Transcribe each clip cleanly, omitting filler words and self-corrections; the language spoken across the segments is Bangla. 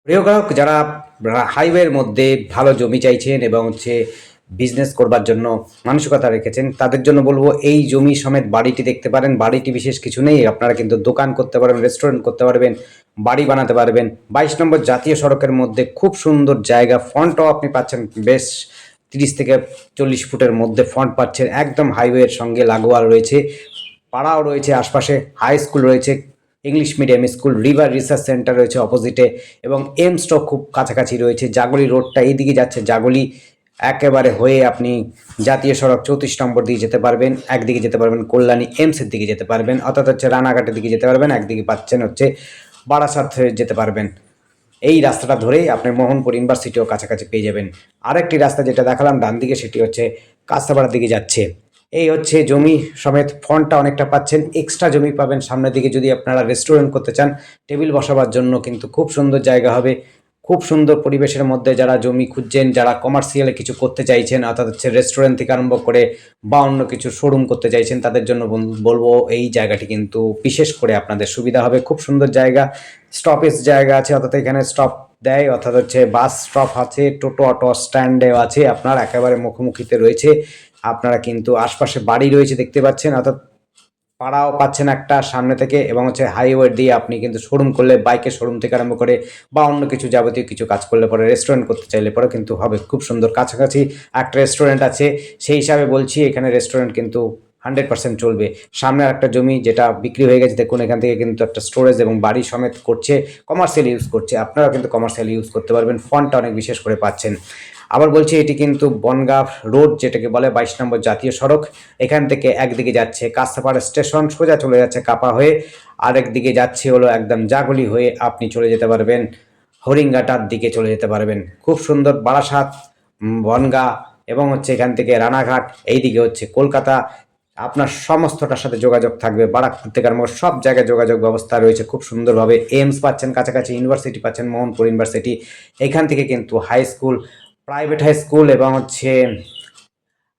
প্রিয় গ্রাহক যারা হাইওয়ের মধ্যে ভালো জমি চাইছেন এবং বিজনেস করবার জন্য মানসিকতা রেখেছেন, তাদের জন্য বলবো এই জমি সমেত বাড়িটি দেখতে পারেন। বাড়িটি বিশেষ কিছু নেই, আপনারা কিন্তু দোকান করতে পারবেন, রেস্টুরেন্ট করতে পারবেন, বাড়ি বানাতে পারবেন। 22 নম্বর জাতীয় সড়কের মধ্যে খুব সুন্দর জায়গা, ফ্রন্টও আপনি পাচ্ছেন বেশ 30 থেকে 40 ফুটের মধ্যে ফ্রন্ট পাচ্ছেন, একদম হাইওয়ের সঙ্গে লাগোয়া রয়েছে। পাড়াও রয়েছে, আশপাশে হাই স্কুল রয়েছে, English medium school, river research centre রয়েছে অপোজিটে, এবং এমসটাও খুব কাছাকাছি রয়েছে। জাগলি রোডটা এইদিকে যাচ্ছে, জাগলি একেবারে হয়ে আপনি জাতীয় সড়ক 34 নম্বর দিয়ে যেতে পারবেন, একদিকে যেতে পারবেন কল্যাণী এমসের দিকে যেতে পারবেন, অর্থাৎ রানাঘাটের দিকে যেতে পারবেন, একদিকে পাচ্ছেন বারাসাত হয়ে যেতে পারবেন। এই রাস্তাটা ধরেই আপনি মোহনপুর ইউনিভার্সিটিও কাছাকাছি পেয়ে যাবেন। আরেকটি রাস্তা যেটা দেখালাম ডান দিকে, সেটি কাস্তাপাড়ার দিকে যাচ্ছে। এই জমি সমেত ফ্রন্টটা অনেকটা পাচ্ছেন, এক্সট্রা জমি পাবেন সামনের দিকে যদি আপনারা রেস্টুরেন্ট করতে চান, টেবিল বসাবার জন্য কিন্তু খুব সুন্দর জায়গা হবে। খুব সুন্দর পরিবেশের মধ্যে যারা জমি খুঁজছেন, যারা কমার্শিয়ালে কিছু করতে চাইছেন, অর্থাৎ রেস্টুরেন্ট থেকে আরম্ভ করে বা অন্য কিছু শোরুম করতে চাইছেন, তাদের জন্য বলবো এই জায়গাটি কিন্তু বিশেষ করে আপনাদের সুবিধা হবে। খুব সুন্দর জায়গা, স্টপেজ জায়গা আছে, অর্থাৎ এখানে স্টপ দেয়, অর্থাৎ বাস স্টপ আছে, টোটো অটো স্ট্যান্ডেও আছে, আপনার একেবারে মুখোমুখিতে রয়েছে। আপনারা কিন্তু আশপাশে বাড়ি রয়েছে দেখতে পাচ্ছেন, অর্থাৎ পাড়াও পাচ্ছেন একটা সামনে থেকে, এবং হাইওয়ে দিয়ে আপনি কিন্তু শোরুম করলে, বাইকের শোরুম থেকে আরম্ভ করে বা অন্য কিছু যাবতীয় কিছু কাজ করলে পরে, রেস্টুরেন্ট করতে চাইলে পরে কিন্তু হবে। খুব সুন্দর কাছাকাছি একটা রেস্টুরেন্ট আছে, সেই হিসাবে বলছি এখানে রেস্টুরেন্ট কিন্তু 100% চলবে। সামনে একটা জমি যেটা বিক্রি হয়ে গেছে, দেখুন এখান থেকে কিন্তু একটা স্টোরেজ এবং বাড়ি সমেত করছে, কমার্শিয়াল ইউজ করছে। আপনারা কিন্তু কমার্শিয়াল ইউজ করতে পারবেন, ফন্টটা অনেক বিশেষ করে পাচ্ছেন। আবার বলছি এটি কিন্তু বনগাঁ রোড, যেটাকে বলে 22 নম্বর জাতীয় সড়ক। এখান থেকে একদিকে যাচ্ছে কাস্তাপাড়া স্টেশন, সোজা চলে যাচ্ছে কাপা হয়ে, আরেক দিকে যাচ্ছে একদম জাগলি হয়ে আপনি চলে যেতে পারবেন হরিঙ্গাটার দিকে চলে যেতে পারবেন। খুব সুন্দর বারাসাত, বনগাঁ এবং এখান থেকে রানাঘাট, এইদিকে কলকাতা, আপনার সমস্তটার সাথে যোগাযোগ থাকবে। বারাকপুর থেকে আরম্ভ সব জায়গায় যোগাযোগ ব্যবস্থা রয়েছে খুব সুন্দরভাবে। এমস পাচ্ছেন কাছাকাছি, ইউনিভার্সিটি পাচ্ছেন মোহনপুর ইউনিভার্সিটি। এখান থেকে কিন্তু high school, private high school এবং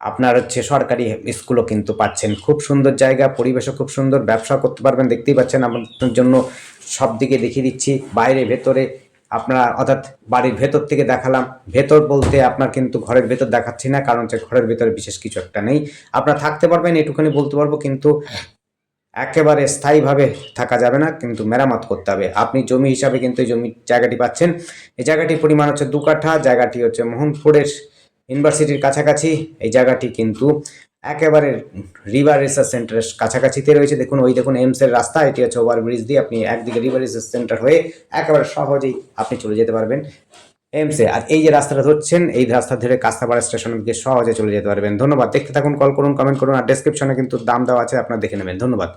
আপনার সরকারি স্কুলও কিন্তু পাচ্ছেন। খুব সুন্দর জায়গা, পরিবেশও খুব সুন্দর, ব্যবসা করতে পারবেন। দেখতেই পাচ্ছেন, আপনার জন্য সব দিকে দেখিয়ে দিচ্ছি, বাইরে ভেতরে আপনারা, অর্থাৎ বাড়ির ভেতর থেকে দেখালাম। ভেতর বলতে আপনার কিন্তু ঘরের ভেতর দেখাচ্ছি না, কারণ ঘরের ভেতরে বিশেষ কিছু একটা নেই। আপনারা থাকতে পারবেন এটুখানি বলতে পারবো, কিন্তু একেবারে স্থায়ীভাবে থাকা যাবে না, কিন্তু মেরামত করতে হবে। আপনি জমি হিসাবে কিন্তু এই জমি জায়গাটি পাচ্ছেন। এই জায়গাটির পরিমাণ 2 কাঠা, জায়গাটি মোহনপুরের ইউনিভার্সিটির কাছাকাছি। এই জায়গাটি কিন্তু একেবারে রিভার রিসার্চ সেন্টারের কাছাকাছিতে রয়েছে। দেখুন দেখুন এমসের রাস্তা, এটি ওভারব্রিজ দিয়ে আপনি একদিকে রিভার রিসার্চ সেন্টার হয়ে একেবারে সহজেই আপনি চলে যেতে পারবেন এমসে। আর এই যে রাস্তাটা ধরছেন, এই রাস্তা ধরে কাস্তাপাড়া স্টেশনের দিকে সহজে চলে যেতে পারবেন। ধন্যবাদ। দেখতে থাকুন, কল করুন, কমেন্ট করুন, আর ডেসক্রিপশনে কিন্তু দাম দেওয়া আছে, আপনারা দেখে নেবেন। ধন্যবাদ।